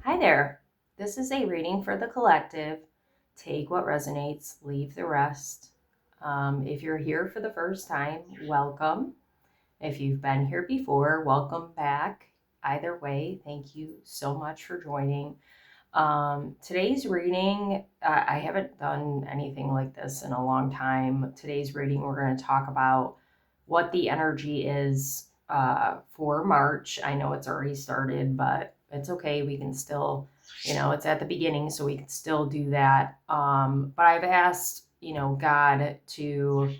Hi there. This is a reading for the collective. Take what resonates, leave the rest. If you're here for the first time, welcome. If you've been here before, welcome back. Either way, thank you so much for joining. Today's reading, I haven't done anything like this in a long time. Today's reading, we're going to talk about what the energy is for March. I know it's already started, but it's okay. We can still, it's at the beginning, so we can still do that. But I've asked, God to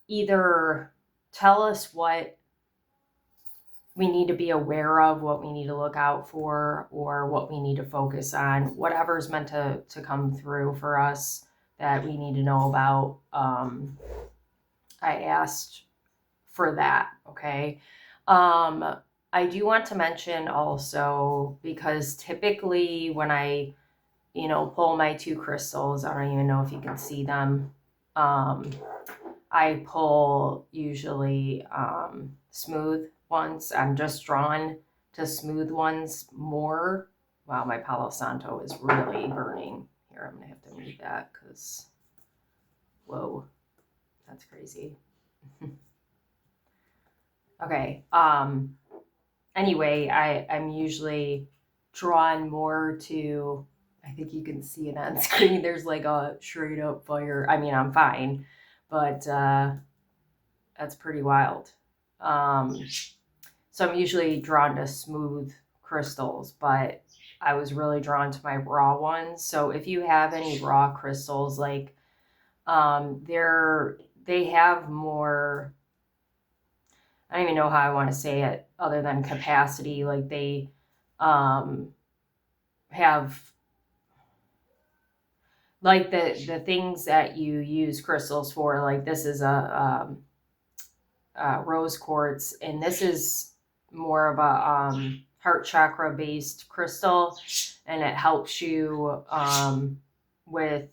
either tell us what we need to be aware of, what we need to look out for, or what we need to focus on, whatever's meant to come through for us that we need to know about. I asked for that, okay? I do want to mention also, because typically when I, pull my two crystals, I don't even know if you can see them. I pull usually smooth ones. I'm just drawn to smooth ones more. Wow, my Palo Santo is really burning. Here, I'm going to have to move that because, whoa, that's crazy. Okay. Anyway, I'm usually drawn more to, I think you can see it on screen. There's like a straight up fire. I mean, I'm fine, but that's pretty wild. So I'm usually drawn to smooth crystals, but I was really drawn to my raw ones. So if you have any raw crystals, like they have more, I don't even know how I want to say it other than capacity. Like they have like the things that you use crystals for. Like this is a rose quartz, and this is more of a heart chakra based crystal, and it helps you with,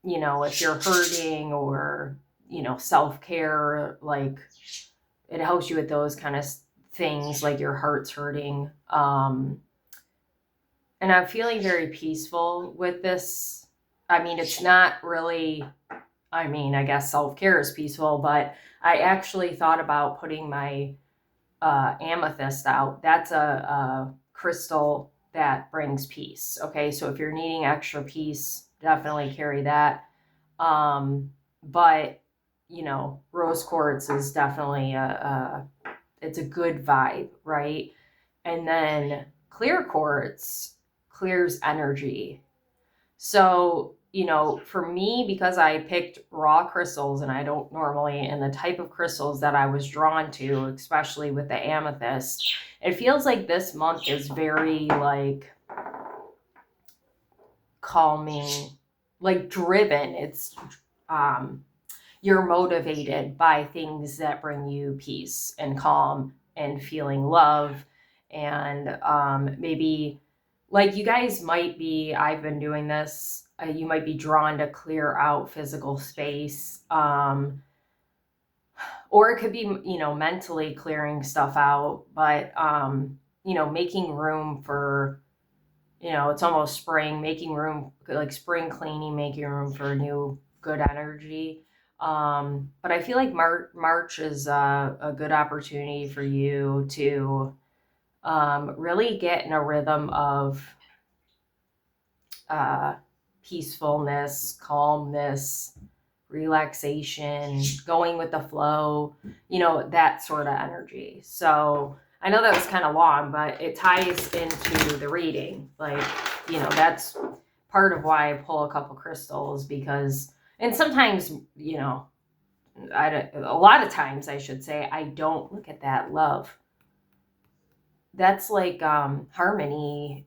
if you're hurting or, self-care, like it helps you with those kind of things, like your heart's hurting. And I'm feeling very peaceful with this. I mean, it's not really, I guess self-care is peaceful, but I actually thought about putting my amethyst out. That's a crystal that brings peace. Okay, so if you're needing extra peace, definitely carry that. But rose quartz is definitely it's a good vibe, right? And then clear quartz clears energy. So, for me, because I picked raw crystals and I don't normally, and the type of crystals that I was drawn to, especially with the amethyst, it feels like this month is very like calming, like driven. It's, you're motivated by things that bring you peace and calm and feeling love. And maybe like you guys might be, I've been doing this, you might be drawn to clear out physical space. Or it could be, mentally clearing stuff out, but, making room for, it's almost spring, making room, like spring cleaning, making room for new good energy. But I feel like March is a good opportunity for you to really get in a rhythm of peacefulness, calmness, relaxation, going with the flow, that sort of energy. So I know that was kind of long, but it ties into the reading. Like, that's part of why I pull a couple crystals, because, and sometimes, a lot of times I should say, I don't look at that love. That's like harmony,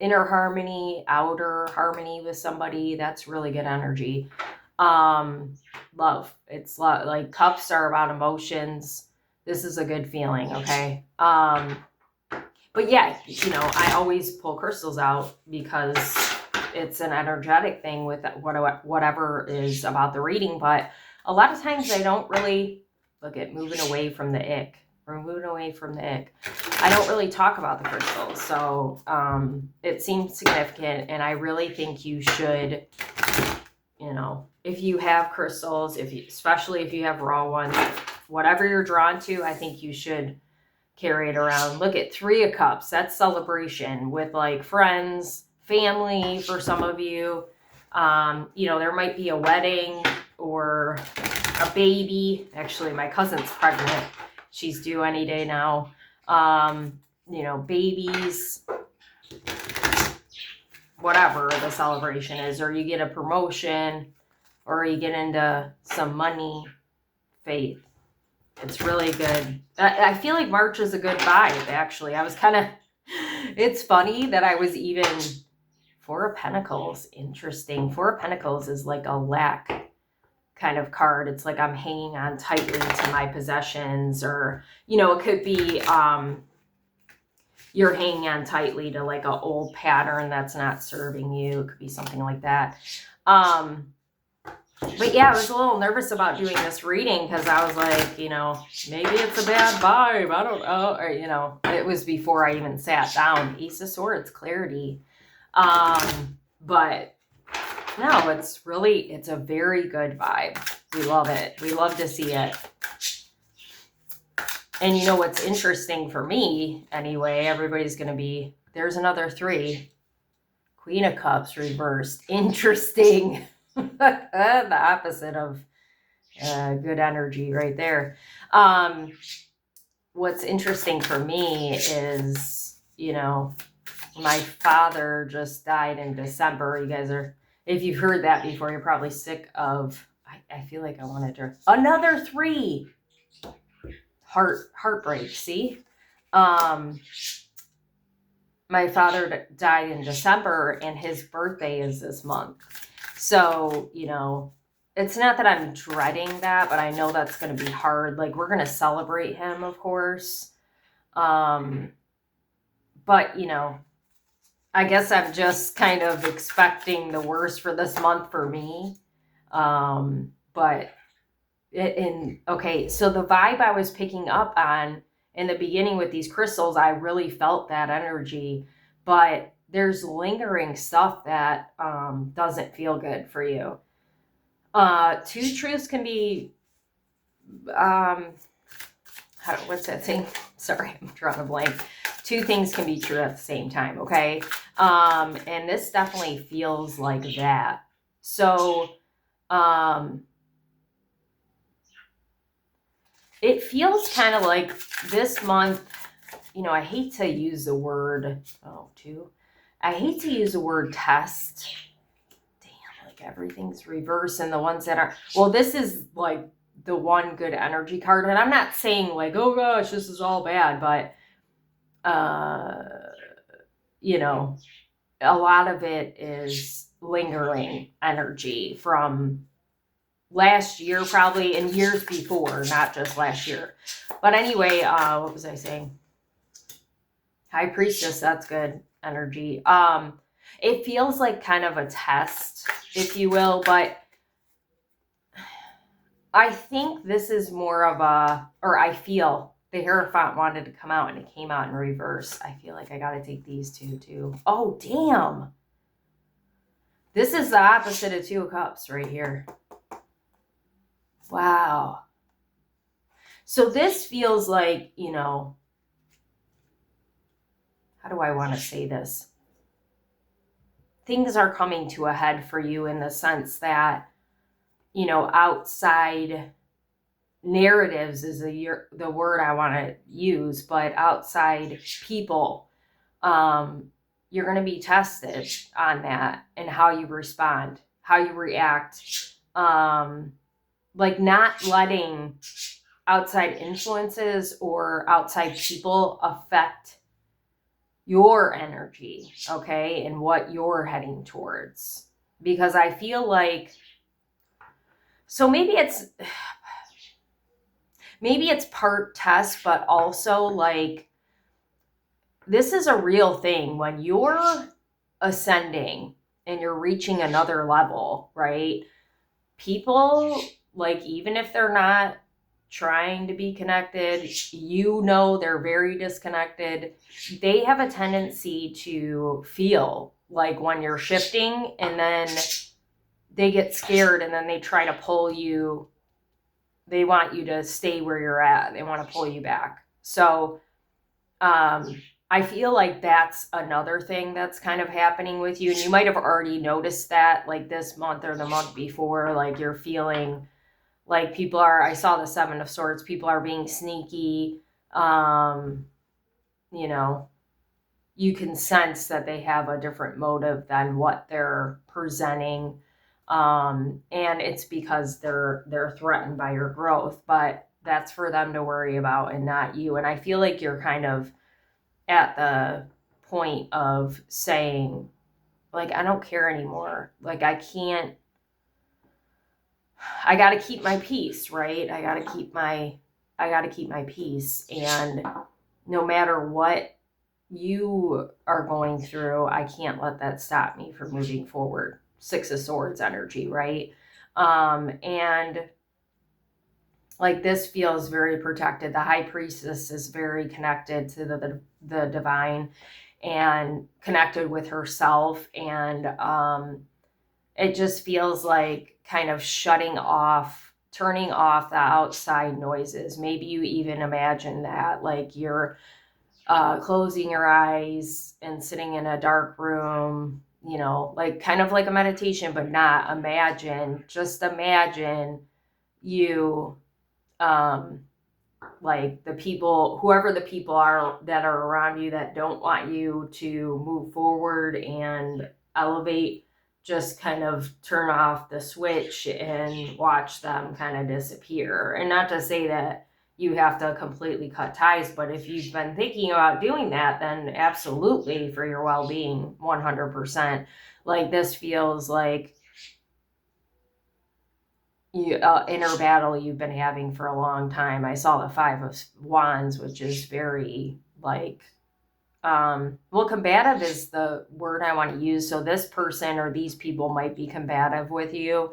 inner harmony, outer harmony with somebody. That's really good energy. Love. It's like cups are about emotions. This is a good feeling, okay? But yeah, I always pull crystals out because it's an energetic thing with whatever is about the reading. But a lot of times I don't really look at moving away from the ick. We're moving away from the ick. I don't really talk about the crystals, so it seems significant, and I really think you should, if you have crystals, especially if you have raw ones, whatever you're drawn to, I think you should carry it around. Look at 3 of Cups. That's celebration with like friends, family for some of you. There might be a wedding or a baby. Actually, my cousin's pregnant. She's due any day now. Babies, whatever the celebration is, or you get a promotion, or you get into some money, faith. It's really good. I feel like March is a good vibe, actually. It's funny that I was even, 4 of Pentacles, interesting. 4 of Pentacles is like a lack kind of card. It's like I'm hanging on tightly to my possessions, or, it could be, you're hanging on tightly to like an old pattern that's not serving you. It could be something like that. But yeah, I was a little nervous about doing this reading because I was like, maybe it's a bad vibe. I don't know. Or, it was before I even sat down. Ace of Swords, clarity. But no, it's a very good vibe. We love it. We love to see it. And what's interesting for me, anyway, everybody's going to be, there's another 3. Queen of Cups reversed. Interesting. The opposite of good energy right there. What's interesting for me is, my father just died in December. You guys if you've heard that before, you're probably sick of, I feel like I wanted to, another 3. Heartbreak, see? My father died in December, and his birthday is this month. So, it's not that I'm dreading that, but I know that's going to be hard. Like, we're going to celebrate him, of course. But, I guess I'm just kind of expecting the worst for this month for me. Okay, so the vibe I was picking up on in the beginning with these crystals, I really felt that energy, but there's lingering stuff that doesn't feel good for you. 2 truths can be, what's that saying? Sorry, I'm drawing a blank. 2 things can be true at the same time, okay? And this definitely feels like that. So, it feels kind of like this month, I hate to use the word, I hate to use the word test. Damn, like everything's reverse, and the ones that are, this is like the one good energy card. And I'm not saying like, oh gosh, this is all bad, but, a lot of it is lingering energy from last year, probably, and years before, not just last year. But anyway, what was I saying? High Priestess, that's good energy. It feels like kind of a test, if you will, but I think this is more of I feel the Hierophant wanted to come out and it came out in reverse. I feel like I got to take these 2 too. Oh, damn. This is the opposite of 2 of Cups right here. Wow. So this feels like, how do I want to say this? Things are coming to a head for you in the sense that, outside narratives is the word I want to use, but outside people, you're going to be tested on that and how you respond, how you react. Like not letting outside influences or outside people affect your energy, okay, and what you're heading towards. Because I feel like, so maybe it's part test, but also like, this is a real thing. When you're ascending and you're reaching another level, right? People, like, even if they're not trying to be connected. You know they're very disconnected. They have a tendency to feel like when you're shifting, and then they get scared, and then they try to pull you. They want you to stay where you're at. They want to pull you back. So I feel like that's another thing that's kind of happening with you. And you might have already noticed that like this month or the month before, like you're feeling like people are, I saw the Seven of Swords, people are being sneaky. You know, you can sense that they have a different motive than what they're presenting. And it's because they're threatened by your growth, but that's for them to worry about and not you. And I feel like you're kind of at the point of saying, like, I don't care anymore. Like, I got to keep my peace, right? I got to keep my peace. And no matter what you are going through, I can't let that stop me from moving forward. Six of Swords energy, right? And like this feels very protected. The High Priestess is very connected to the divine and connected with herself. And it just feels like kind of turning off the outside noises. Maybe you even imagine that, like you're closing your eyes and sitting in a dark room, you know, like kind of like a meditation, but not just imagine you, like the people, whoever the people are that are around you that don't want you to move forward and elevate, just kind of turn off the switch and watch them kind of disappear. And not to say that you have to completely cut ties, but if you've been thinking about doing that, then absolutely, for your well-being, 100%. Like this feels like inner battle you've been having for a long time. I saw the Five of Wands, which is very like, well, combative is the word I want to use. So this person or these people might be combative with you.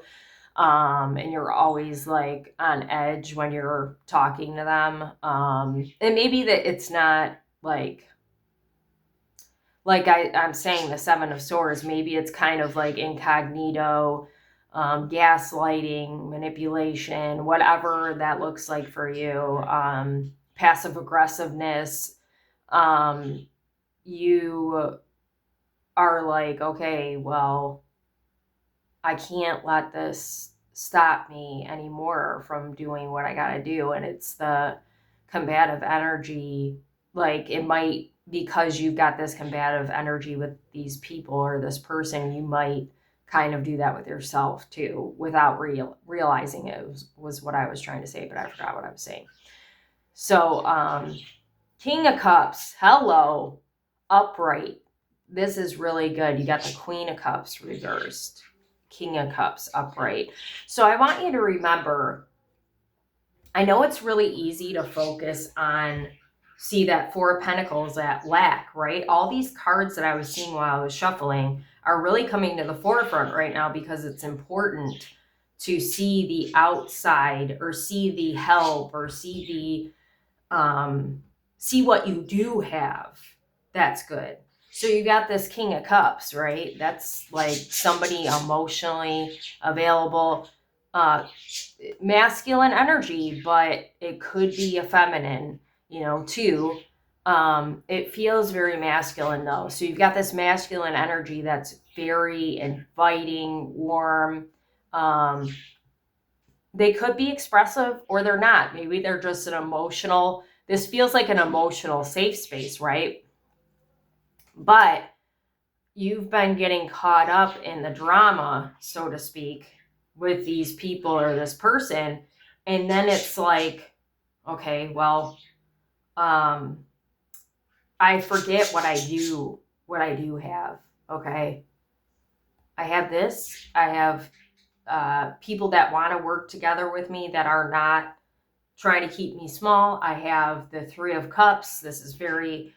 And you're always like on edge when you're talking to them. And maybe that it's not like I'm saying the Seven of Swords, maybe it's kind of like incognito, gaslighting, manipulation, whatever that looks like for you, passive aggressiveness. You are like, okay, well, I can't let this stop me anymore from doing what I got to do. And it's the combative energy. Like it might, because you've got this combative energy with these people or this person, you might kind of do that with yourself too, without realizing it was what I was trying to say, but I forgot what I was saying. So, King of Cups, hello, upright. This is really good. You got the Queen of Cups reversed. King of Cups upright. So I want you to remember, I know it's really easy to focus on, see that Four of Pentacles, that lack, right? All these cards that I was seeing while I was shuffling are really coming to the forefront right now because it's important to see the outside or see the help or see what you do have. That's good. So you got this King of Cups, right? That's like somebody emotionally available, masculine energy, but it could be a feminine, you know, too. It feels very masculine though. So you've got this masculine energy that's very inviting, warm. They could be expressive or they're not. Maybe they're just this feels like an emotional safe space, right? But you've been getting caught up in the drama, so to speak, with these people or this person. And then it's like, okay, well, I forget what I do have. Okay. I have this. I have people that want to work together with me that are not trying to keep me small. I have the Three of Cups. This is very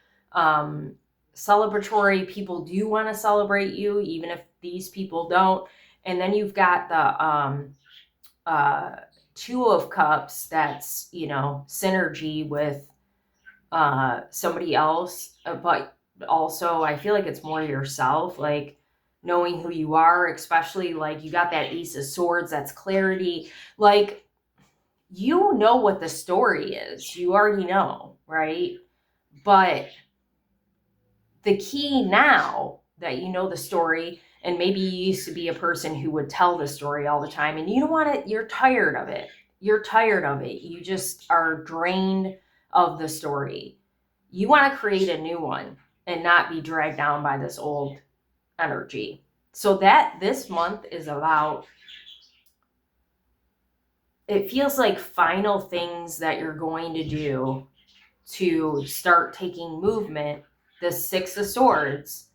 celebratory. People do want to celebrate you, even if these people don't. And then you've got the Two of Cups, that's, you know, synergy with somebody else, but also I feel like it's more yourself, like knowing who you are, especially like you got that Ace of Swords, that's clarity. Like, you know what the story is. You already know, right? But the key now that you know the story, and maybe you used to be a person who would tell the story all the time, and you don't want it, you're tired of it. You're tired of it. You just are drained of the story. You want to create a new one and not be dragged down by this old energy. So that this month is about, it feels like final things that you're going to do to start taking movement, the Six of Swords,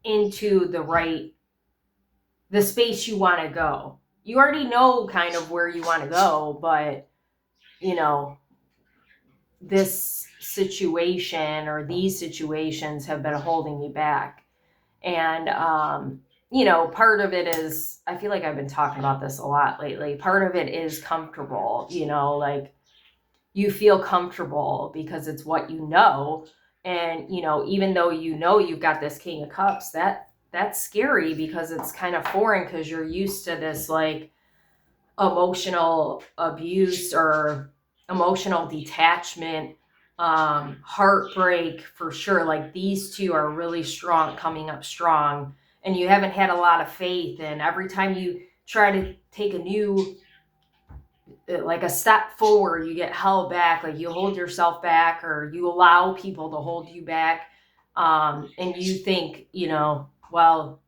into the space you want to go. You already know kind of where you want to go, but you know, this situation or these situations have been holding you back. And you know, part of it is, I feel like I've been talking about this a lot lately, part of it is comfortable, you know, like you feel comfortable because it's what you know. And you know, even though you know you've got this King of Cups, that's scary because it's kind of foreign, because you're used to this like emotional abuse or emotional detachment, heartbreak for sure. Like these two are really strong, coming up strong, and you haven't had a lot of faith. And every time you try to take a new, like a step forward, you get held back. Like you hold yourself back, or you allow people to hold you back. And you think, you know, well,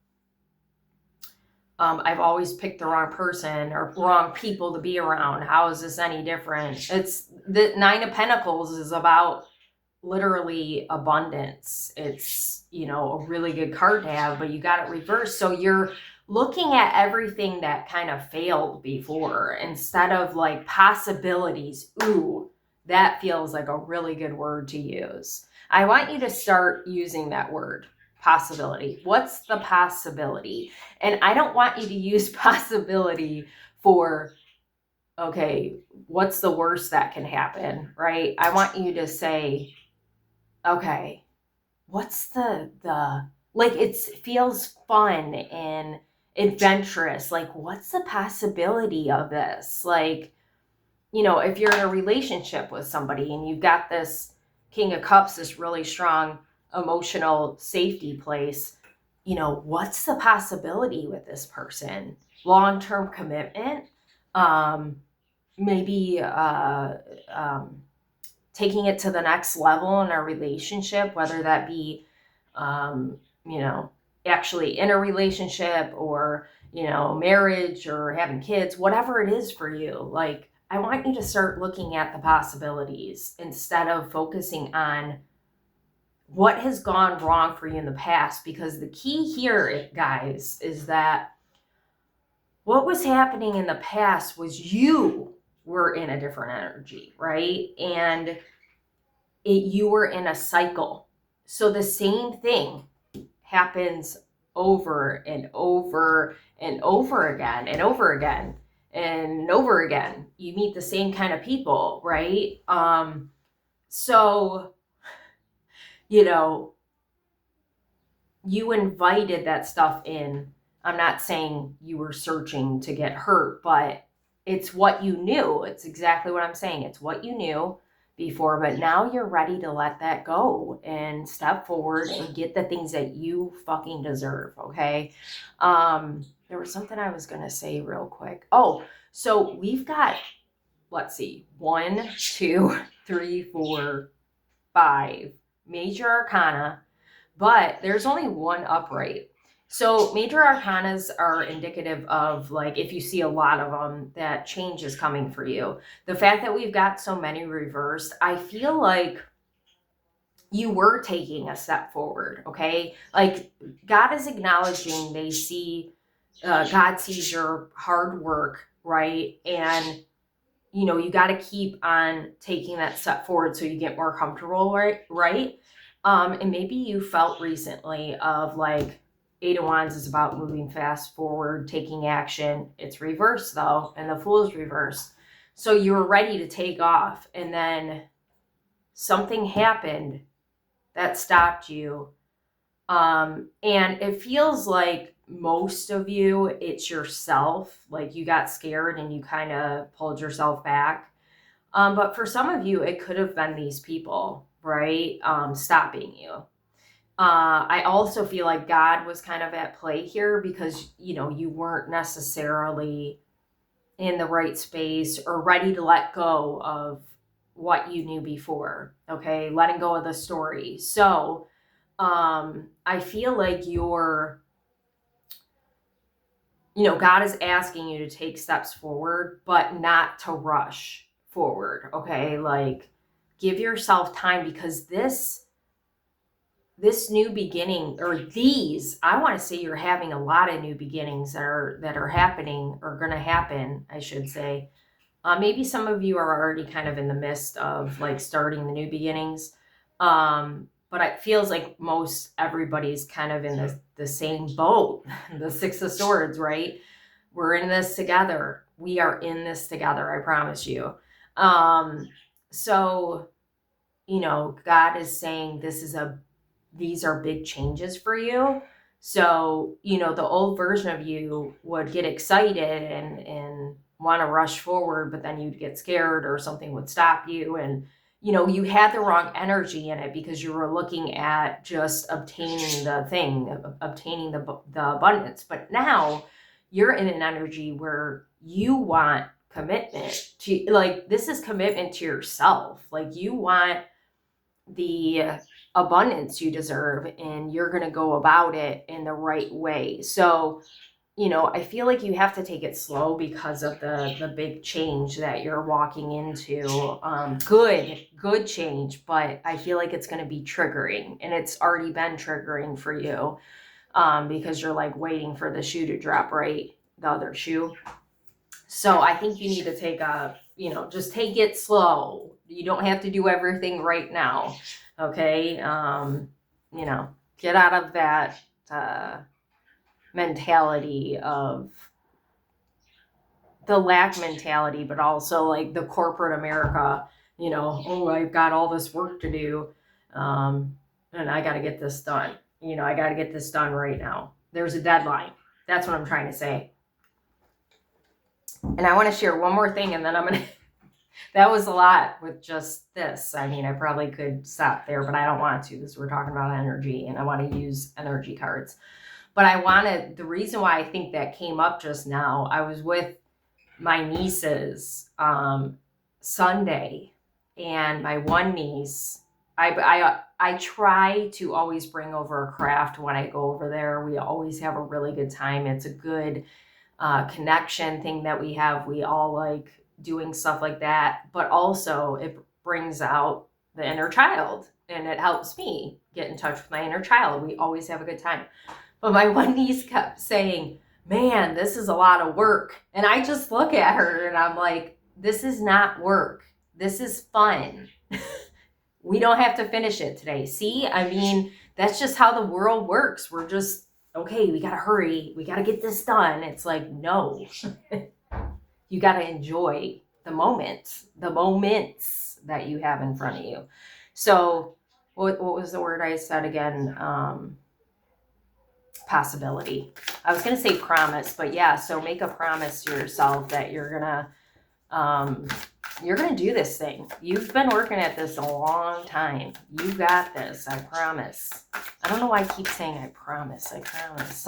I've always picked the wrong person or wrong people to be around. How is this any different? It's the Nine of Pentacles is about literally abundance. It's, you know, a really good card to have, but you got it reversed. So you're looking at everything that kind of failed before instead of like possibilities. Ooh, that feels like a really good word to use. I want you to start using that word, possibility. What's the possibility? And I don't want you to use possibility for, okay, what's the worst that can happen, right? I want you to say, okay, what's the like, it feels fun and adventurous. Like, what's the possibility of this? Like, you know, if you're in a relationship with somebody and you've got this King of Cups, this really strong emotional safety place, you know, what's the possibility with this person? Long-term commitment, maybe taking it to the next level in a relationship, whether that be, you know, actually in a relationship or, you know, marriage or having kids, whatever it is for you. Like, I want you to start looking at the possibilities instead of focusing on what has gone wrong for you in the past. Because the key here, guys, is that what was happening in the past was you were in a different energy, right? And you were in a cycle. So the same thing happens over and over and over again and over again and over again. You meet the same kind of people, right? So, you know, you invited that stuff in. I'm not saying you were searching to get hurt, but it's what you knew. It's exactly what I'm saying. It's what you knew before, but now you're ready to let that go and step forward and get the things that you fucking deserve, okay? There was something I was going to say real quick. Oh, so we've got, let's see, 1, 2, 3, 4, 5 major arcana, but there's only one upright. So major arcanas are indicative of, like, if you see a lot of them, that change is coming for you. The fact that we've got so many reversed, I feel like you were taking a step forward, okay? Like, God is acknowledging, they see, God sees your hard work, right? And you know, you got to keep on taking that step forward so you get more comfortable, right? And maybe you felt recently of like, Eight of Wands is about moving fast forward, taking action. It's reversed though, and the Fool is reversed. So you were ready to take off, and then something happened that stopped you. And it feels like most of you, it's yourself. Like you got scared and you kind of pulled yourself back. But for some of you, it could have been these people, right? Stopping you. I also feel like God was kind of at play here because, you weren't necessarily in the right space or ready to let go of what you knew before. Okay. Letting go of the story. So, I feel like God is asking you to take steps forward, but not to rush forward. Okay. Like give yourself time because this new beginning, or I want to say you're having a lot of new beginnings that are happening, or going to happen, I should say. Maybe some of you are already kind of in the midst of like starting the new beginnings. But it feels like most everybody's kind of in the same boat, the Six of Swords, right? We're in this together. We are in this together. I promise you. So, God is saying these are big changes for you. So, the old version of you would get excited and want to rush forward, but then you'd get scared or something would stop you. And, you had the wrong energy in it because you were looking at just obtaining the thing, obtaining the abundance. But now you're in an energy where you want commitment to, like, this is commitment to yourself. Like you want the abundance you deserve, and you're going to go about it in the right way. So, I feel like you have to take it slow because of the big change that you're walking into. Good change, but I feel like it's going to be triggering, and it's already been triggering for you, because you're like waiting for the shoe to drop, right? The other shoe. So I think you need to just take it slow. You don't have to do everything right now. Okay. Get out of that mentality of the lack mentality, but also like the corporate America, oh, I've got all this work to do. And I got to get this done. I got to get this done right now. There's a deadline. That's what I'm trying to say. And I want to share one more thing, and then that was a lot with just this. I mean, I probably could stop there, but I don't want to because we're talking about energy and I want to use energy cards. But the reason why I think that came up just now, I was with my nieces Sunday, and my one niece, I try to always bring over a craft when I go over there. We always have a really good time. It's a good connection thing that we have. We all like doing stuff like that, but also it brings out the inner child, and it helps me get in touch with my inner child. We always have a good time. But my one niece kept saying, man, this is a lot of work. And I just look at her and I'm like, this is not work. This is fun. We don't have to finish it today. See, I mean, that's just how the world works. We're just, okay, we got to hurry. We got to get this done. It's like, no, you got to enjoy the moments that you have in front of you. So what was the word I said again? Possibility. I was going to say promise, but yeah. So make a promise to yourself that you're going to do this thing. You've been working at this a long time. You got this. I promise. I don't know why I keep saying I promise. I promise.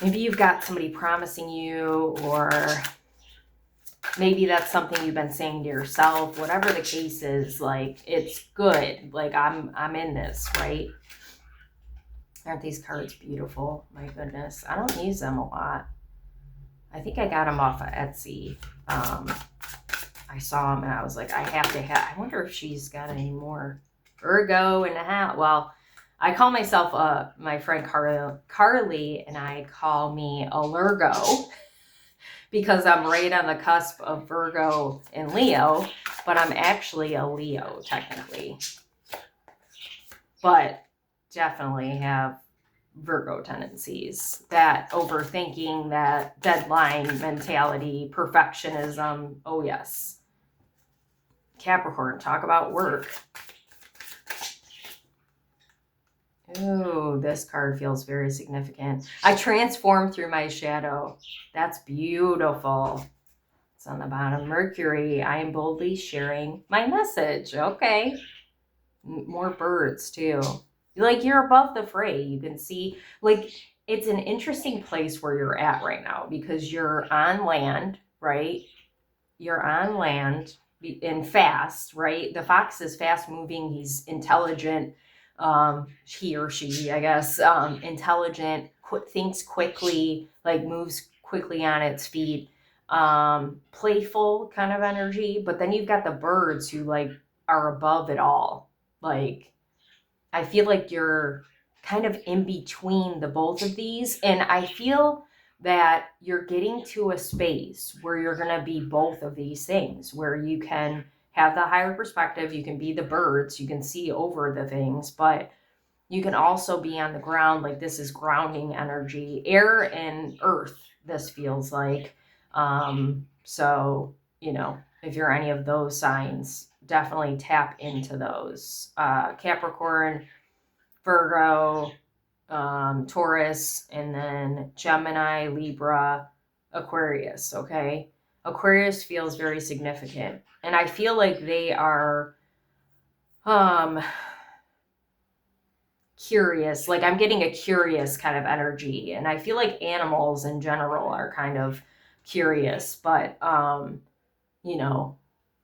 Maybe you've got somebody promising you, or maybe that's something you've been saying to yourself. Whatever the case is, like, it's good. Like, I'm in this, right? Aren't these cards beautiful? My goodness. I don't use them a lot. I think I got them off of Etsy. I saw them and I was like, I wonder if she's got any more. Virgo and a half. Well, I call myself, my friend Carly and I call me a Lurgo because I'm right on the cusp of Virgo and Leo, but I'm actually a Leo technically. But definitely have Virgo tendencies, that overthinking, that deadline mentality, perfectionism. Oh, yes. Capricorn, talk about work. Ooh, this card feels very significant. I transform through my shadow. That's beautiful. It's on the bottom. Mercury, I am boldly sharing my message. Okay. More birds, too. Like, you're above the fray. You can see, like, it's an interesting place where you're at right now because you're on land, right? You're on land and fast, right? The fox is fast moving. He's intelligent. He or she, I guess, intelligent, thinks quickly, like moves quickly on its feet, playful kind of energy. But then you've got the birds who like are above it all. Like, I feel like you're kind of in between the both of these. And I feel that you're getting to a space where you're going to be both of these things, where you can have the higher perspective, you can be the birds, you can see over the things, but you can also be on the ground. Like, this is grounding energy, air and earth, this feels like. So, you know, if you're any of those signs, definitely tap into those. Capricorn, Virgo, Taurus, and then Gemini, Libra, Aquarius, okay? Aquarius feels very significant. And I feel like they are curious. Like, I'm getting a curious kind of energy. And I feel like animals in general are kind of curious. But, you know,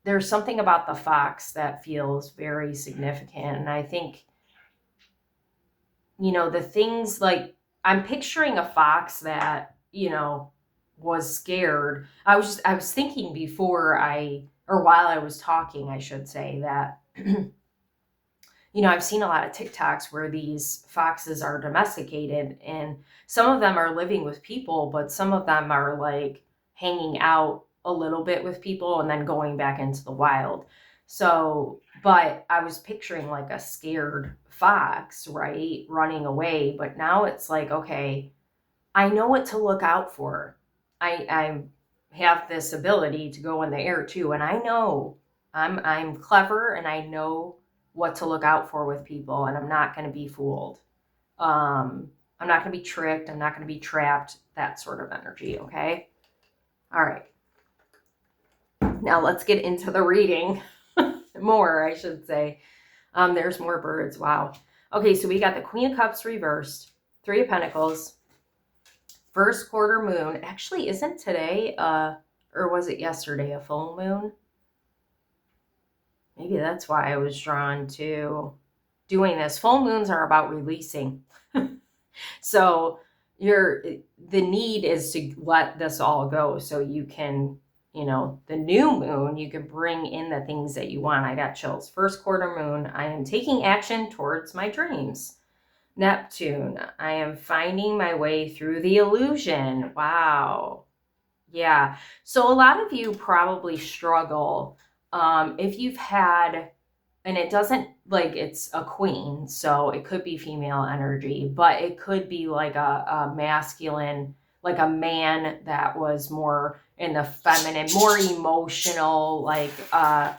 there's something about the fox that feels very significant. And I think, you know, the things like, I'm picturing a fox that, you know, was scared. I was thinking before while I was talking, I should say, that, you know, I've seen a lot of TikToks where these foxes are domesticated and some of them are living with people, but some of them are like hanging out a little bit with people and then going back into the wild. So, but I was picturing like a scared fox, right, running away. But now it's like, okay, I know what to look out for. I have this ability to go in the air too, and I know I'm clever and I know what to look out for with people, and I'm not going to be fooled. I'm not going to be tricked. I'm not going to be trapped. That sort of energy. Okay. All right. Now let's get into the reading. More, I should say. There's more birds. Wow. Okay, so we got the Queen of Cups reversed, Three of Pentacles, first quarter moon. Actually, isn't today, or was it yesterday, a full moon? Maybe that's why I was drawn to doing this. Full moons are about releasing. So the need is to let this all go so you can, you know, the new moon, you can bring in the things that you want. I got chills. First quarter moon, I am taking action towards my dreams. Neptune, I am finding my way through the illusion. Wow. Yeah. So a lot of you probably struggle if you've had, and it doesn't, like, it's a queen, so it could be female energy, but it could be like a masculine, like a man that was more in the feminine, more emotional, like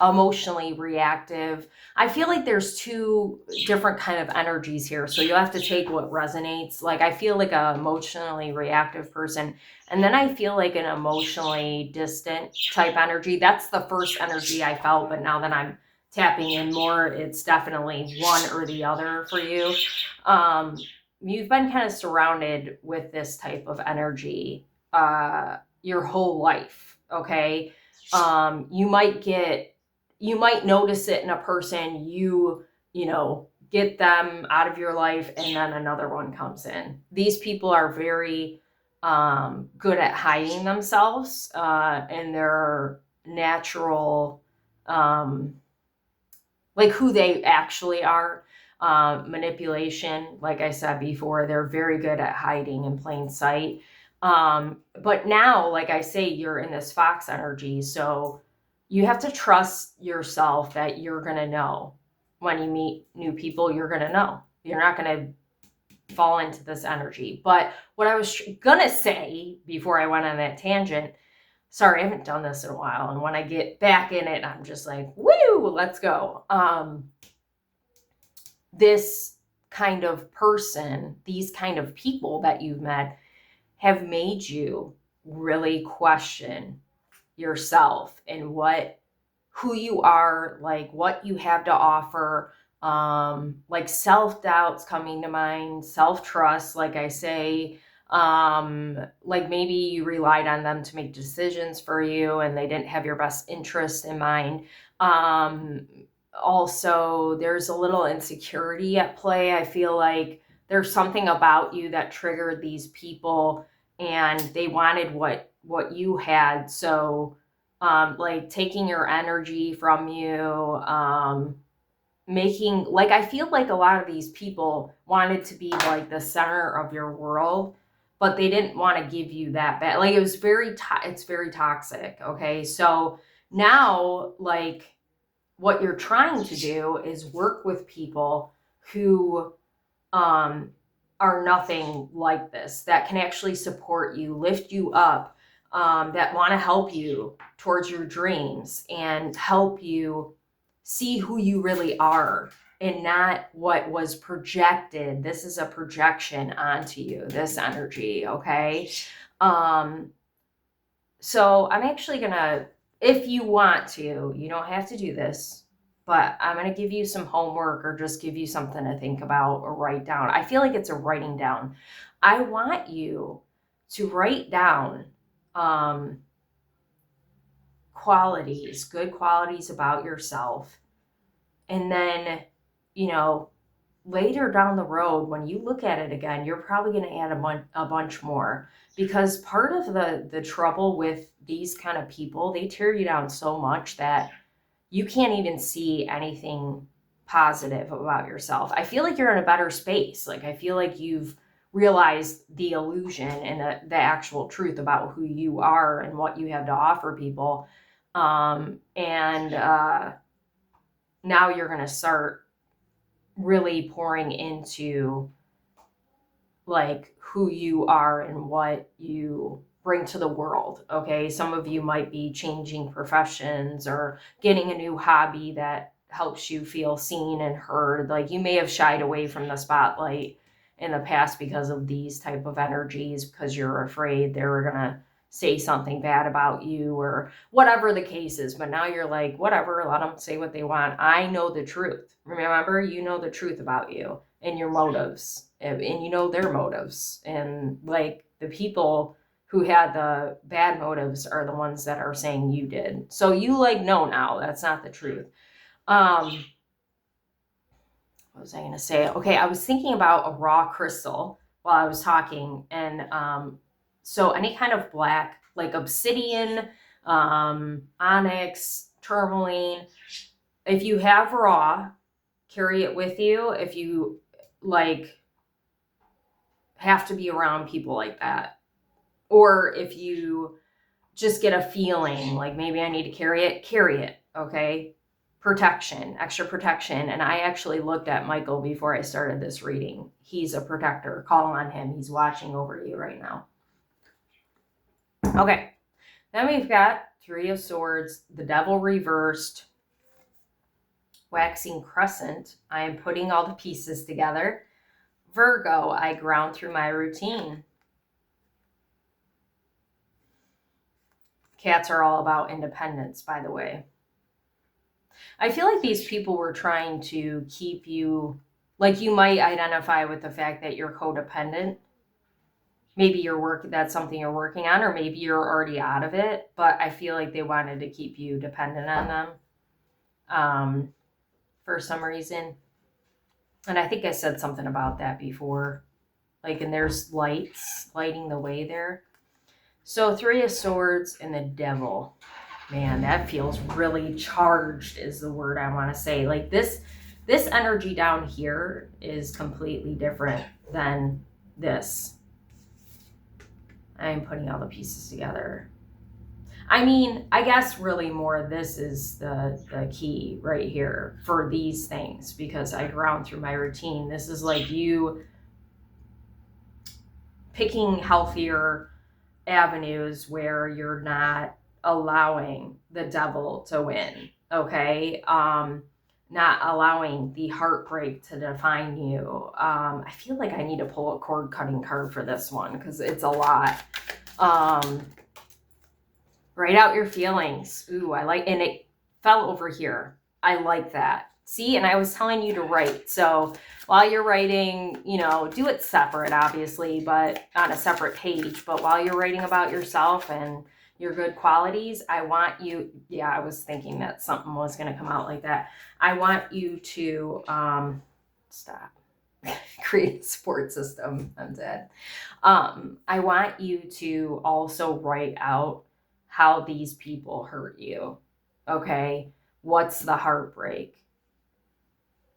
emotionally reactive. I feel like there's two different kind of energies here, so you'll have to take what resonates. Like, I feel like an emotionally reactive person, and then I feel like an emotionally distant type energy. That's the first energy I felt, but now that I'm tapping in more, it's definitely one or the other for you. You've been kind of surrounded with this type of energy your whole life, okay? You might notice it in a person, you know, get them out of your life and then another one comes in. These people are very good at hiding themselves and their natural like who they actually are. Manipulation, like I said before, they're very good at hiding in plain sight. But now, like I say, you're in this fox energy, so you have to trust yourself that you're going to know when you meet new people. You're going to know. You're not going to fall into this energy. But what I was gonna say before I went on that tangent, sorry, I haven't done this in a while, and when I get back in it, I'm just like, woo, let's go. This kind of person, these kind of people that you've met have made you really question yourself and who you are, like what you have to offer. Like self-doubts coming to mind, self-trust, like I say, like maybe you relied on them to make decisions for you and they didn't have your best interest in mind. Also, there's a little insecurity at play. I feel like there's something about you that triggered these people and they wanted what you had. So like taking your energy from you, making, like, I feel like a lot of these people wanted to be like the center of your world, but they didn't want to give you that bad. Like it was it's very toxic. Okay. So now, like, what you're trying to do is work with people who, are nothing like this, that can actually support you, lift you up, that want to help you towards your dreams and help you see who you really are and not what was projected. This is a projection onto you, this energy, okay? So I'm actually gonna, if you want to, you don't have to do this, but I'm going to give you some homework or just give you something to think about or write down. I feel like it's a writing down. I want you to write down qualities, good qualities about yourself. And then, you know, later down the road, when you look at it again, you're probably going to add a bunch more, because part of the trouble with these kind of people, they tear you down so much that you can't even see anything positive about yourself. I feel like you're in a better space. Like, I feel like you've realized the illusion and the actual truth about who you are and what you have to offer people. Now you're going to start really pouring into like who you are and what you bring to the world. Okay. Some of you might be changing professions or getting a new hobby that helps you feel seen and heard. Like you may have shied away from the spotlight in the past because of these type of energies, because you're afraid they were going to say something bad about you or whatever the case is. But now you're like, whatever, let them say what they want. I know the truth. Remember, you know the truth about you and your motives, and you know their motives. And like the people who had the bad motives are the ones that are saying you did. So you like know now that's not the truth. What was I going to say? Okay, I was thinking about a raw crystal while I was talking. And so any kind of black, like obsidian, onyx, tourmaline, if you have raw, carry it with you. If you like have to be around people like that, or if you just get a feeling like maybe I need to carry it. Okay. Protection, extra protection. And I actually looked at Michael before I started this reading. He's a protector. Call on him. He's watching over you right now. Okay. Then we've got Three of Swords, the Devil reversed, waxing crescent. I am putting all the pieces together. Virgo, I ground through my routine. Cats are all about independence, by the way. I feel like these people were trying to keep you, like you might identify with the fact that you're codependent. Maybe that's something you're working on, or maybe you're already out of it, but I feel like they wanted to keep you dependent on them for some reason. And I think I said something about that before. Like, and there's lights lighting the way there. So Three of Swords and the Devil. Man, that feels really charged is the word I want to say. Like this energy down here is completely different than this. I'm putting all the pieces together. I mean, I guess really more this is the key right here for these things, because I ground through my routine. This is like you picking healthier avenues where you're not allowing the devil to win, okay? Not allowing the heartbreak to define you. I feel like I need to pull a cord cutting card for this one because it's a lot. Write out your feelings. Ooh, I like, and it fell over here. I like that. See, and I was telling you to write. So while you're writing, you know, do it separate, obviously, but on a separate page. But while you're writing about yourself and your good qualities, I want you, yeah, I was thinking that something was going to come out like that. I want you to, stop, create a support system. I'm dead. I want you to also write out how these people hurt you. Okay. What's the heartbreak?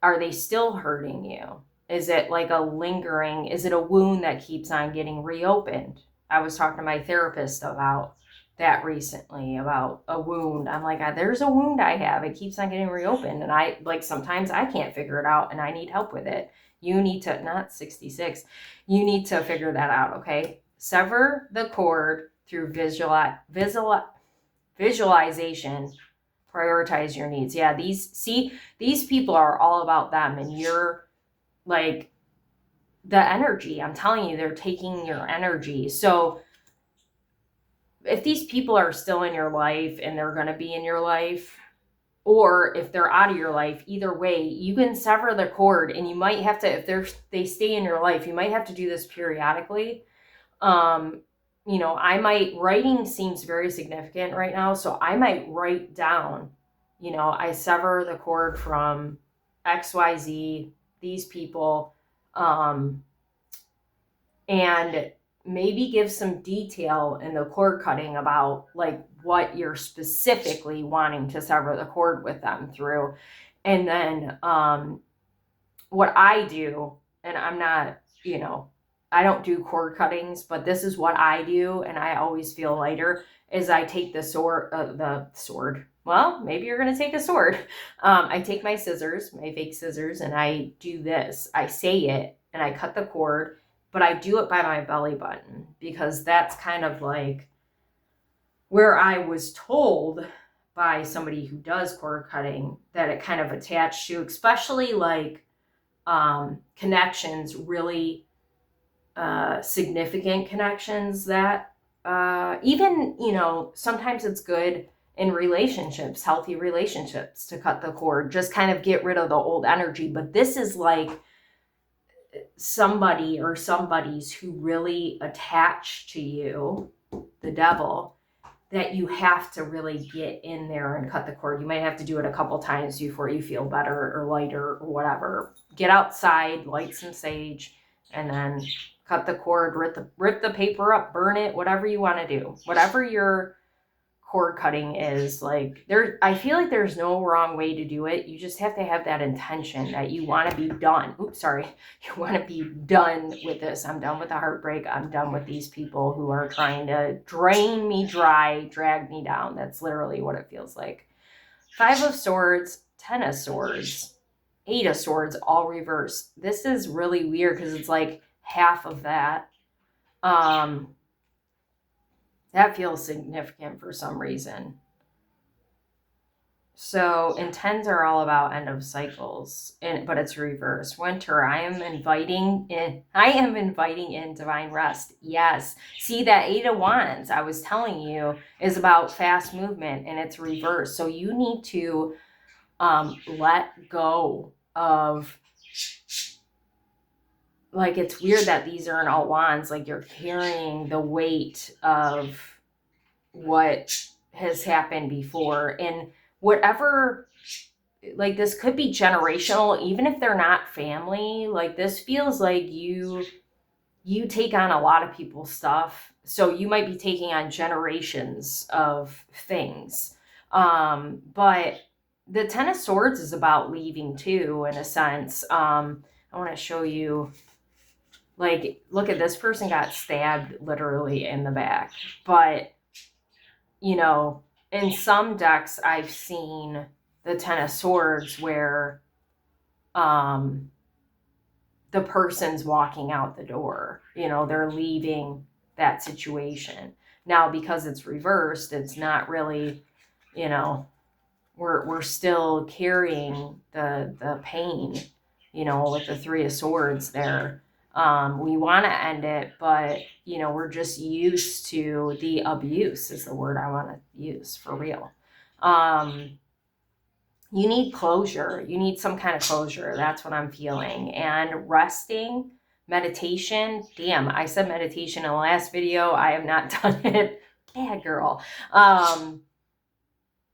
Are they still hurting you? Is it like a lingering, is it a wound that keeps on getting reopened? I was talking to my therapist about that recently, about a wound. I'm like, there's a wound I have. It keeps on getting reopened. And I like, sometimes I can't figure it out and I need help with it. You need to, not 66, you need to figure that out. Okay. Sever the cord through visualization. Prioritize your needs. Yeah, these people are all about them, and you're like the energy. I'm telling you, they're taking your energy. So if these people are still in your life and they're going to be in your life, or if they're out of your life, either way, you can sever the cord. And you might have to, if they stay in your life, you might have to do this periodically. You know, writing seems very significant right now. So I might write down, you know, I sever the cord from XYZ, these people, and maybe give some detail in the cord cutting about like what you're specifically wanting to sever the cord with them through. And then, what I do, and I'm not, you know, I don't do cord cuttings, but this is what I do, and I always feel lighter, is I take the sword. Well, maybe you're going to take a sword. I take my scissors, my fake scissors, and I do this. I say it, and I cut the cord, but I do it by my belly button, because that's kind of like where I was told by somebody who does cord cutting that it kind of attached to, especially like connections, really significant connections that even, you know, sometimes it's good in relationships, healthy relationships, to cut the cord, just kind of get rid of the old energy. But this is like somebody or somebody's who really attach to you, the devil, that you have to really get in there and cut the cord. You might have to do it a couple times before you feel better or lighter or whatever. Get outside, light some sage, and then cut the cord, rip the paper up, burn it, whatever you want to do. Whatever your cord cutting is, like, I feel like there's no wrong way to do it. You just have to have that intention that you want to be done. Oops, sorry. You want to be done with this. I'm done with the heartbreak. I'm done with these people who are trying to drain me dry, drag me down. That's literally what it feels like. 5 of Swords, 10 of Swords, 8 of Swords, all reverse. This is really weird because it's like half of that. That feels significant for some reason. So, and 10s are all about end of cycles, but it's reverse. Winter, I am inviting in divine rest. Yes. See, that 8 of Wands I was telling you is about fast movement, and it's reverse. So you need to let go of, like, it's weird that these are in all wands, like you're carrying the weight of what has happened before, and whatever, like, this could be generational, even if they're not family. Like, this feels like you take on a lot of people's stuff, so you might be taking on generations of things. But the 10 of Swords is about leaving too, in a sense. I want to show you, like, look at this person got stabbed literally in the back, but you know, in some decks I've seen the 10 of Swords where the person's walking out the door. They're leaving that situation. Now, because it's reversed, it's not really, we're still carrying the pain, with the Three of Swords there. We want to end it, but we're just used to the abuse is the word I want to use for real. You need closure. You need some kind of closure. That's what I'm feeling. And resting, meditation. Damn, I said meditation in the last video. I have not done it. Bad girl. And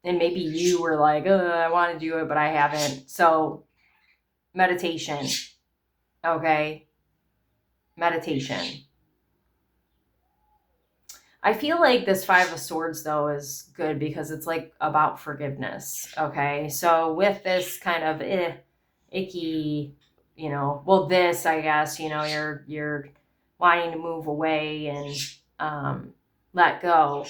maybe you were like, I want to do it, but I haven't. So meditation. Okay. Meditation. I feel like this Five of Swords, though, is good because it's like about forgiveness. Okay. So with this kind of icky, this, I guess, you're wanting to move away and let go.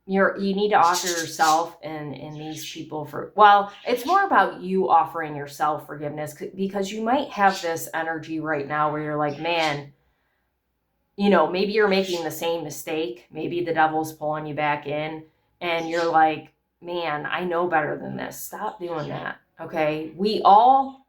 You need to offer yourself and these people it's more about you offering yourself forgiveness, because you might have this energy right now where you're like, man, maybe you're making the same mistake. Maybe the devil's pulling you back in and you're like, man, I know better than this. Stop doing that. Okay. We all,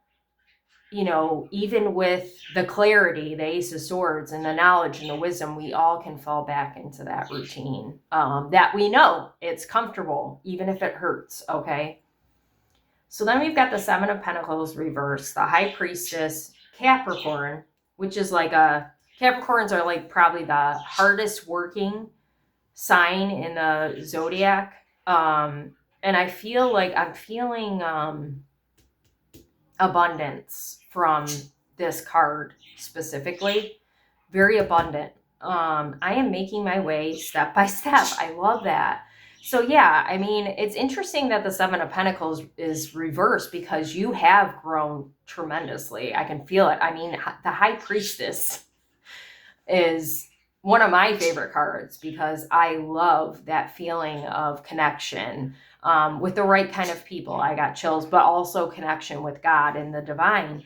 even with the clarity, the Ace of Swords, and the knowledge and the wisdom, we all can fall back into that routine that we know it's comfortable, even if it hurts. Okay. So then we've got the Seven of Pentacles reversed, the High Priestess, Capricorn, which is Capricorns are like probably the hardest working sign in the zodiac. And I feel like I'm feeling abundance from this card specifically. Very abundant. I am making my way step by step. I love that. So yeah, I mean, it's interesting that the Seven of Pentacles is reversed because you have grown tremendously. I can feel it. I mean, the High Priestess is one of my favorite cards because I love that feeling of connection with the right kind of people. I got chills, but also connection with God and the divine.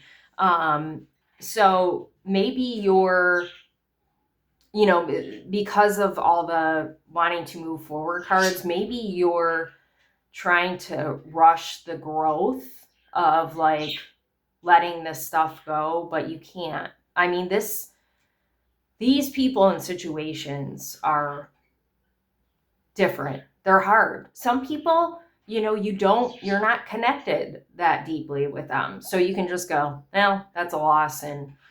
So maybe you're, because of all the wanting to move forward cards, maybe you're trying to rush the growth of like letting this stuff go, but you can't. I mean, these people and situations are different. They're hard. Some people, you're not connected that deeply with them. So you can just go, well, that's a loss.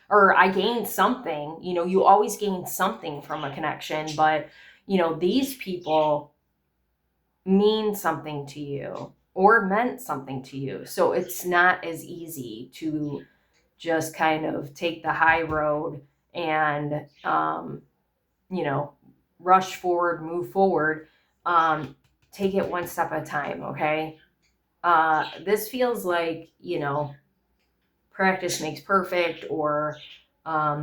Or I gained something. You always gain something from a connection, but these people mean something to you or meant something to you. So it's not as easy to just kind of take the high road and, rush forward, move forward. Take it one step at a time. Okay. This feels like, practice makes perfect, or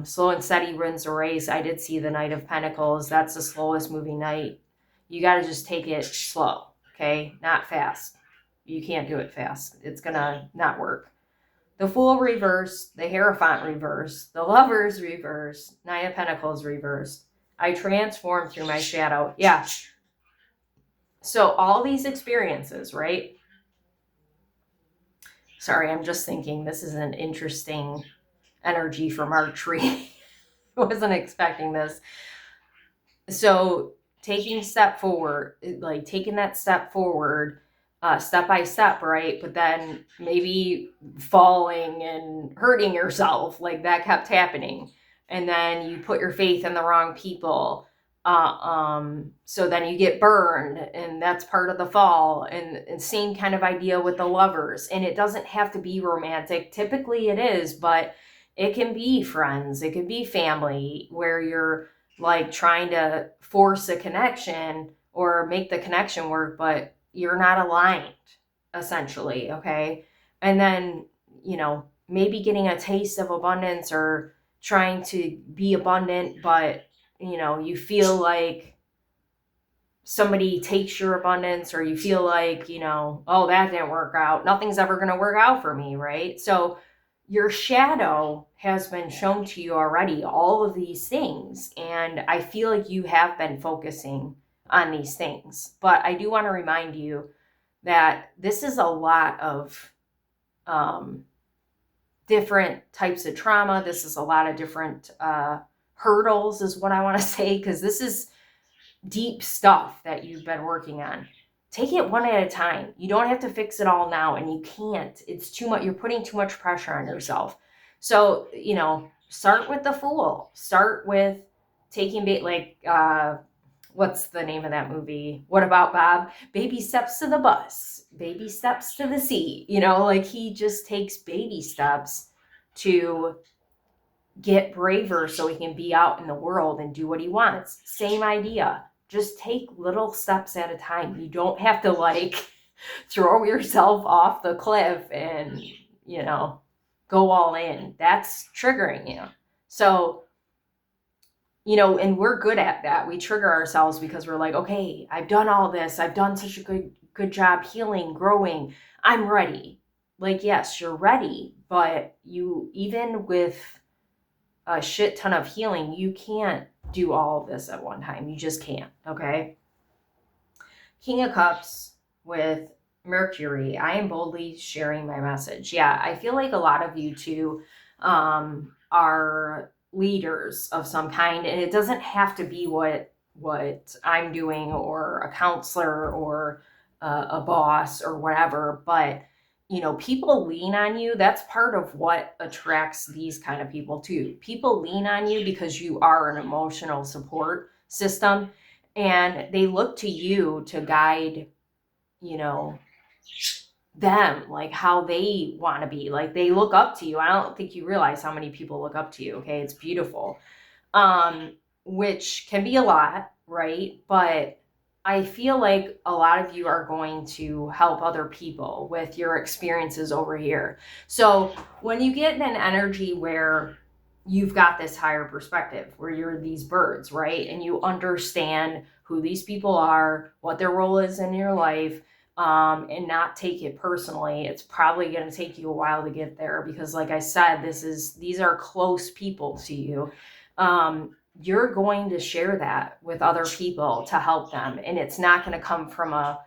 slow and steady wins the race. I did see the Knight of Pentacles. That's the slowest moving knight. You got to just take it slow. Okay. Not fast. You can't do it fast. It's going to not work. The Fool reversed, the Hierophant reversed, the Lovers reversed, Nine of Pentacles reversed. I transform through my shadow. Yeah. So all these experiences, right? Sorry, I'm just thinking this is an interesting energy for March reading. I wasn't expecting this. So taking that step forward, step by step, right? But then maybe falling and hurting yourself, like that kept happening. And then you put your faith in the wrong people. So then you get burned, and that's part of the fall. And same kind of idea with the Lovers. And it doesn't have to be romantic. Typically it is, but it can be friends. It can be family where you're like trying to force a connection or make the connection work, but you're not aligned, essentially. Okay. And then, maybe getting a taste of abundance or trying to be abundant, but you feel like somebody takes your abundance, or you feel like, oh, that didn't work out. Nothing's ever going to work out for me. Right. So your shadow has been shown to you already, all of these things. And I feel like you have been focusing on these things. But I do want to remind you that this is a lot of different types of trauma. This is a lot of different hurdles, is what I want to say, because this is deep stuff that you've been working on. Take it one at a time. You don't have to fix it all now, and you can't. It's too much. You're putting too much pressure on yourself. So, start with the Fool. Start with taking what's the name of that movie? What About Bob? Baby steps to the bus, baby steps to the sea. He just takes baby steps to get braver so he can be out in the world and do what he wants. Same idea. Just take little steps at a time. You don't have to throw yourself off the cliff and, go all in. That's triggering you. So, and we're good at that. We trigger ourselves because we're like, okay, I've done all this. I've done such a good job healing, growing. I'm ready. Yes, you're ready, but even with a shit ton of healing, you can't do all of this at one time. You just can't. Okay. King of Cups with Mercury. I am boldly sharing my message. Yeah, I feel like a lot of you too are leaders of some kind, and it doesn't have to be what I'm doing, or a counselor, or a boss, or whatever, but people lean on you. That's part of what attracts these kind of people too. People lean on you because you are an emotional support system, and they look to you to guide, them, how they want to be. They look up to you. I don't think you realize how many people look up to you. Okay. It's beautiful. Which can be a lot, right? But I feel like a lot of you are going to help other people with your experiences over here. So when you get in an energy where you've got this higher perspective, where you're these birds, right? And you understand who these people are, what their role is in your life, and not take it personally. It's probably going to take you a while to get there because, like I said, these are close people to you. You're going to share that with other people to help them. And it's not going to come from a,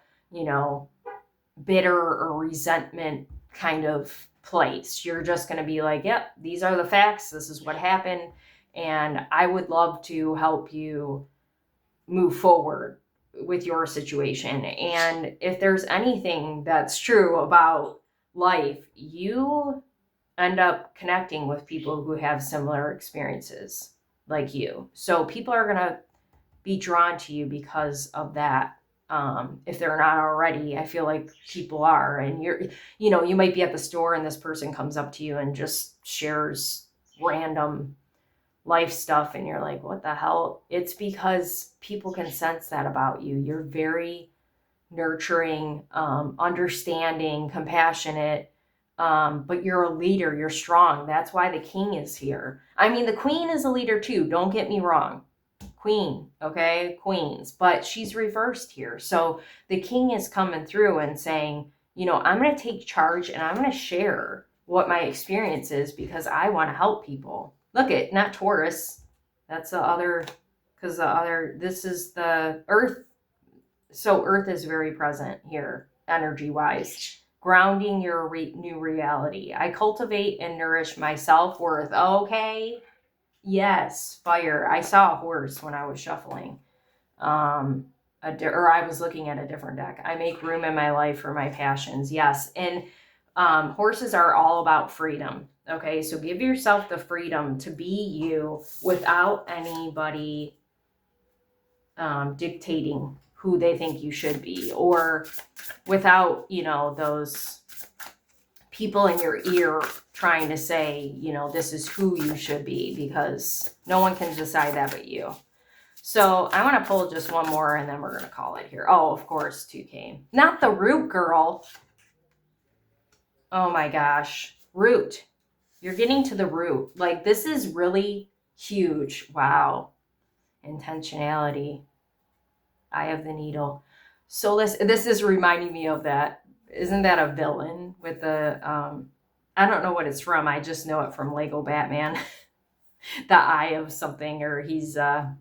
bitter or resentment kind of place. You're just going to be like, yep, these are the facts. This is what happened. And I would love to help you move forward with your situation. And if there's anything that's true about life, you end up connecting with people who have similar experiences like you. So people are going to be drawn to you because of that. If they're not already, I feel like people are. And you might be at the store and this person comes up to you and just shares random life stuff. And you're like, what the hell? It's because people can sense that about you. You're very nurturing, understanding, compassionate. But you're a leader, you're strong. That's why the king is here. I mean, the queen is a leader too. Don't get me wrong. Queen, okay? Queens. But she's reversed here. So the king is coming through and saying, I'm going to take charge and I'm going to share what my experience is because I want to help people. Look at, not Taurus. That's the other, because this is the earth. So earth is very present here, energy-wise. Grounding your new reality. I cultivate and nourish my self-worth. Okay. Yes. Fire. I saw a horse when I was shuffling. Or I was looking at a different deck. I make room in my life for my passions. Yes. And horses are all about freedom. Okay. So give yourself the freedom to be you without anybody dictating who they think you should be, or without, those people in your ear trying to say, this is who you should be, because no one can decide that but you. So I want to pull just one more and then we're going to call it here. Oh, of course, 2 came. Not the root girl. Oh my gosh. Root. You're getting to the root. This is really huge. Wow. Intentionality. Eye of the Needle. So this is reminding me of that. Isn't that a villain with the I don't know what it's from. I just know it from Lego Batman. The eye of something, or he's I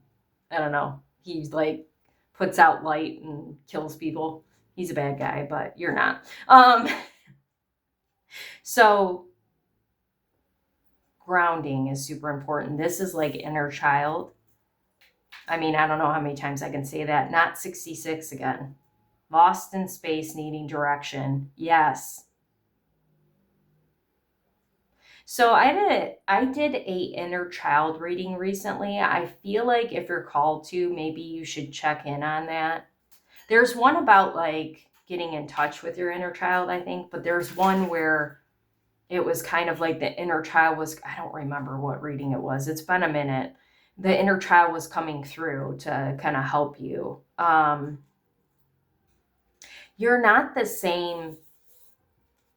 don't know. He's like puts out light and kills people. He's a bad guy, but you're not. So grounding is super important. This is like inner child. I mean, I don't know how many times I can say that. Not 66 again. Lost in space, needing direction. Yes. So I did a inner child reading recently. I feel like if you're called to, maybe you should check in on that. There's one about like getting in touch with your inner child, I think, but there's one where it was kind of like the inner child was, I don't remember what reading it was. It's been a minute. The inner child was coming through to kind of help you. You're not the same.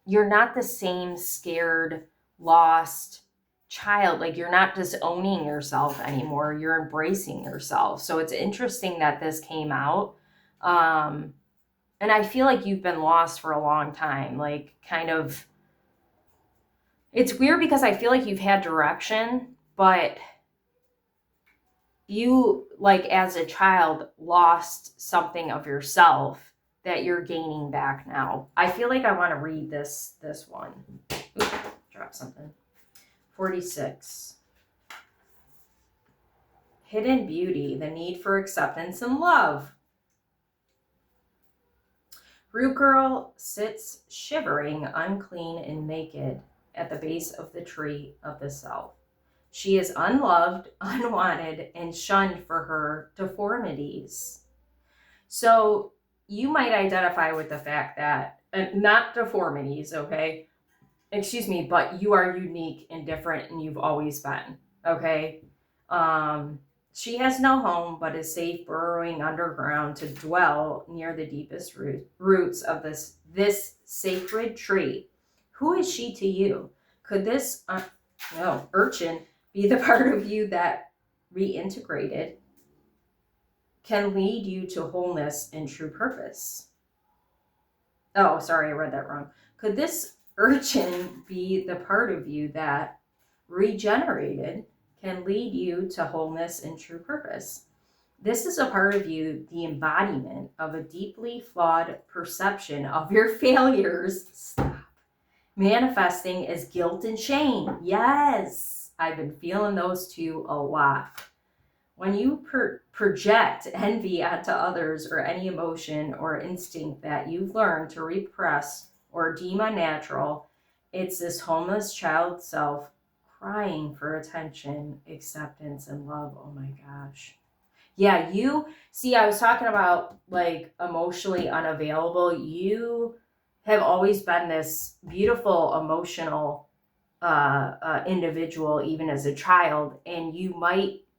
You're not the same scared, lost child. Like you're not disowning yourself anymore. You're embracing yourself. So it's interesting that this came out. And I feel like you've been lost for a long time. Like kind of, it's weird because I feel like you've had direction, but you, like as a child, lost something of yourself that you're gaining back now. I feel like I want to read this one. Oops, drop something. 46. Hidden beauty, the need for acceptance and love. Root Girl sits shivering, unclean and naked at the base of the tree of the self. She is unloved, unwanted, and shunned for her deformities. So you might identify with the fact that, not deformities, okay? Excuse me, but you are unique and different and you've always been, okay? She has no home but is safe burrowing underground to dwell near the deepest roots of this sacred tree. Who is she to you? Could this urchin be the part of you that reintegrated can lead you to wholeness and true purpose? Oh, sorry, I read that wrong. Could this urchin be the part of you that regenerated can lead you to wholeness and true purpose? This is a part of you, the embodiment of a deeply flawed perception of your failures. Stop. Manifesting as guilt and shame. Yes, I've been feeling those two a lot. When you project envy onto others or any emotion or instinct that you've learned to repress or deem unnatural, it's this homeless child self crying for attention, acceptance, and love. Oh my gosh. Yeah, you see, I was talking about like emotionally unavailable. You have always been this beautiful, emotional individual, even as a child, and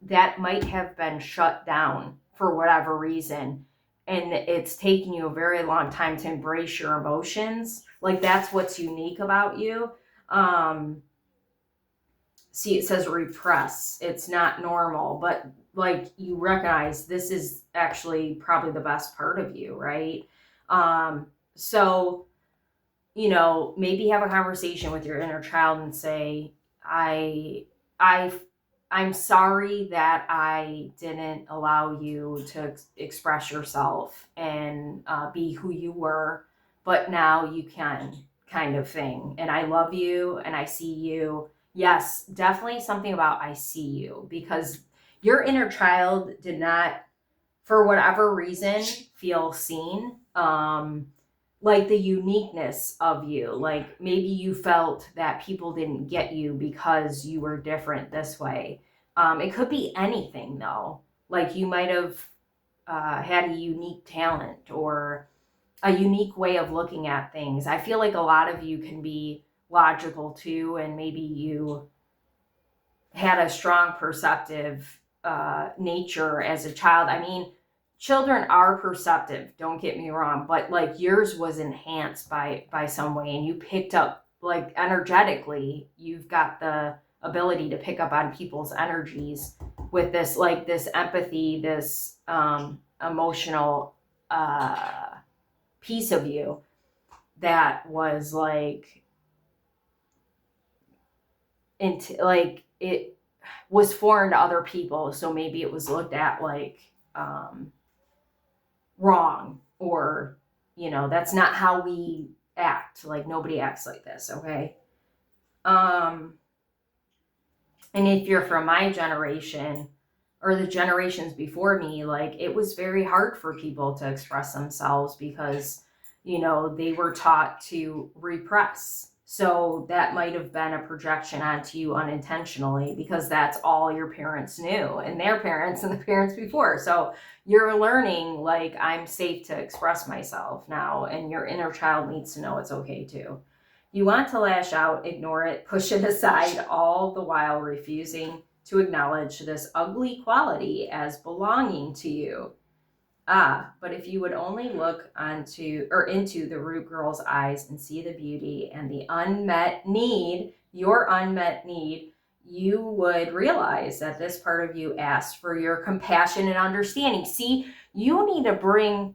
that might have been shut down for whatever reason. And it's taken you a very long time to embrace your emotions. Like that's what's unique about you. See, it says repress. It's not normal, but like you recognize this is actually probably the best part of you, right? So, maybe have a conversation with your inner child and say, I, I'm sorry that I didn't allow you to express yourself and be who you were, but now you can, kind of thing. And I love you and I see you. Yes, definitely something about I see you, because your inner child did not, for whatever reason, feel seen. Like the uniqueness of you. Like maybe you felt that people didn't get you because you were different this way. It could be anything though. Like you might have had a unique talent or a unique way of looking at things. I feel like a lot of you can be logical too, and maybe you had a strong perceptive nature as a child. I mean, children are perceptive, don't get me wrong, but like yours was enhanced by some way, and you picked up, like energetically, you've got the ability to pick up on people's energies with this, like this empathy, this emotional piece of you that was like into like it was foreign to other people. So maybe it was looked at like wrong, or, you know, that's not how we act. Like nobody acts like this. Okay. And if you're from my generation or the generations before me, like it was very hard for people to express themselves because, you know, they were taught to repress. So that might have been a projection onto you unintentionally because that's all your parents knew and their parents and the parents before. So you're learning like I'm safe to express myself now, and your inner child needs to know it's okay too. You want to lash out, ignore it, push it aside, all the while refusing to acknowledge this ugly quality as belonging to you. But if you would only look into the root girl's eyes and see the beauty and the unmet need, your unmet need, you would realize that this part of you asked for your compassion and understanding. See, you need to bring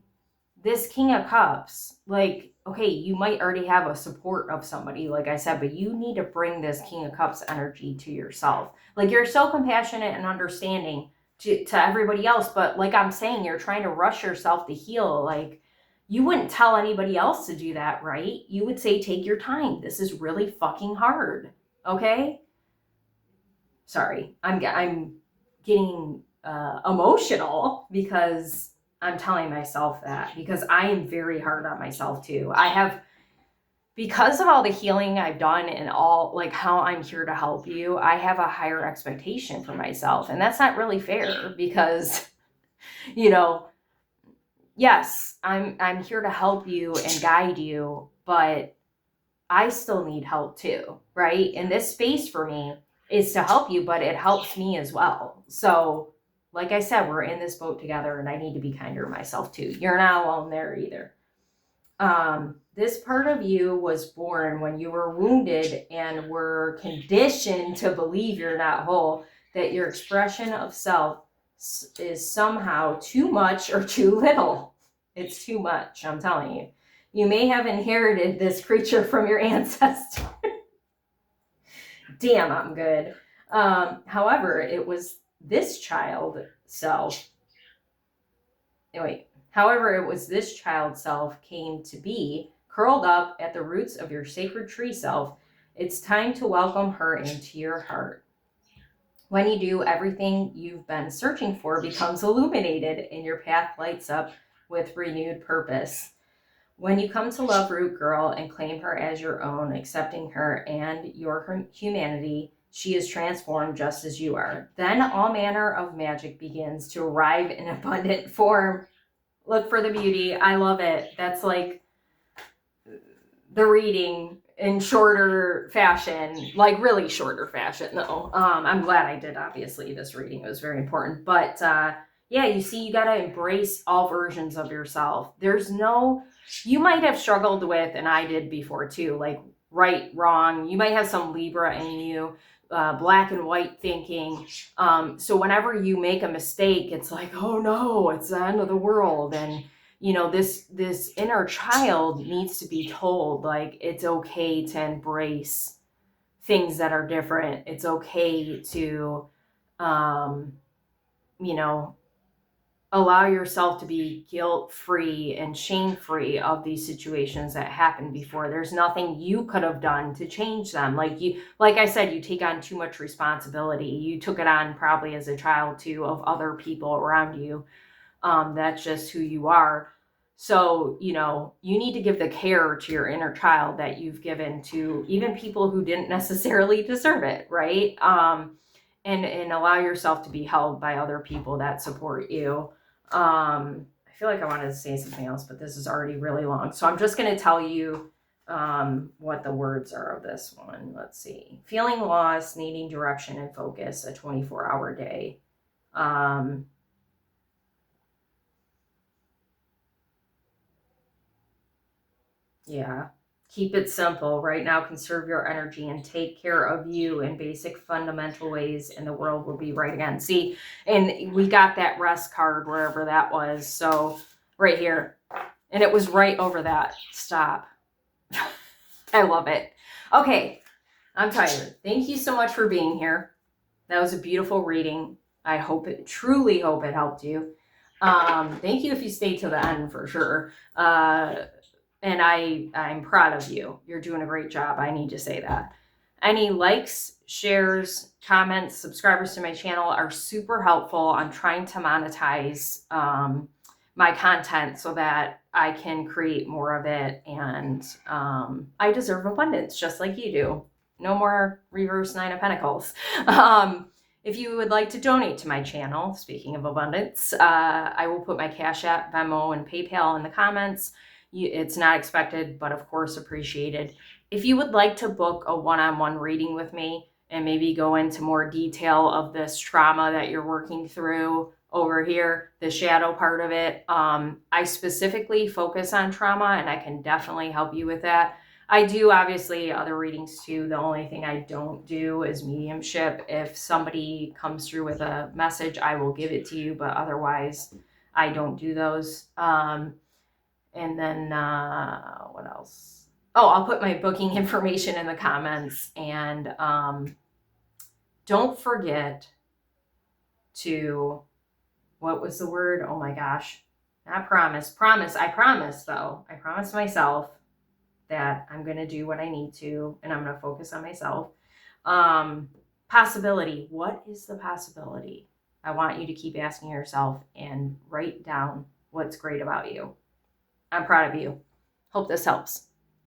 this King of Cups, like, okay, you might already have a support of somebody, like I said, but you need to bring this King of Cups energy to yourself. Like, you're so compassionate and understanding to everybody else, but like I'm saying, you're trying to rush yourself to heal. Like, you wouldn't tell anybody else to do that, right? You would say, take your time. This is really fucking hard. Okay? Sorry, I'm getting emotional because I'm telling myself that, because I am very hard on myself too. I have, because of all the healing I've done and all like how I'm here to help you, I have a higher expectation for myself. And that's not really fair because, you know, yes, I'm here to help you and guide you, but I still need help too, right? And this space for me is to help you, but it helps me as well. So, like I said, we're in this boat together, and I need to be kinder to myself too. You're not alone there either. This part of you was born when you were wounded and were conditioned to believe you're not whole, that your expression of self is somehow too much or too little. It's too much, I'm telling you. You may have inherited this creature from your ancestor. Damn, I'm good. However, it was this child self. However, it was this child self came to be, curled up at the roots of your sacred tree self. It's time to welcome her into your heart. When you do, everything you've been searching for becomes illuminated and your path lights up with renewed purpose. When you come to love Root Girl and claim her as your own, accepting her and your humanity, she is transformed just as you are. Then all manner of magic begins to arrive in abundant form. Look for the beauty. I love it. That's like the reading in shorter fashion, like really shorter fashion though. I'm glad I did, obviously, this reading. It was very important. But yeah, you see, you got to embrace all versions of yourself. You might have struggled with, and I did before too, like right, wrong. You might have some Libra in you, black and white thinking. So whenever you make a mistake, it's like, oh no, it's the end of the world. And you know, this inner child needs to be told, like, it's okay to embrace things that are different. It's okay to, you know, allow yourself to be guilt-free and shame-free of these situations that happened before. There's nothing you could have done to change them. Like I said, you take on too much responsibility. You took it on probably as a child too, of other people around you. That's just who you are. So, you know, you need to give the care to your inner child that you've given to even people who didn't necessarily deserve it, right? And allow yourself to be held by other people that support you. I feel like I wanted to say something else, but this is already really long. So I'm just going to tell you what the words are of this one. Let's see. Feeling lost, needing direction and focus, a 24-hour day. Yeah. Keep it simple. Right now, conserve your energy and take care of you in basic fundamental ways, and the world will be right again. See, and we got that rest card wherever that was. So right here. And it was right over that. Stop. I love it. Okay. I'm tired. Thank you so much for being here. That was a beautiful reading. I truly hope it helped you. Thank you if you stayed to the end for sure. And I'm proud of you. You're doing a great job. I need to say that. Any likes, shares, comments, subscribers to my channel are super helpful. I'm trying to monetize my content so that I can create more of it. And I deserve abundance just like you do. No more reverse 9 of Pentacles. If you would like to donate to my channel, speaking of abundance, I will put my Cash App, Venmo, and PayPal in the comments. It's not expected, but of course appreciated. If you would like to book a one-on-one reading with me and maybe go into more detail of this trauma that you're working through over here, the shadow part of it, I specifically focus on trauma and I can definitely help you with that. I do obviously other readings too. The only thing I don't do is mediumship. If somebody comes through with a message, I will give it to you, but otherwise I don't do those. And then what else? Oh, I'll put my booking information in the comments. And don't forget to, what was the word? Oh my gosh. Not promise. Promise. I promise though. I promise myself that I'm going to do what I need to, and I'm going to focus on myself. Possibility. What is the possibility? I want you to keep asking yourself and write down what's great about you. I'm proud of you. Hope this helps.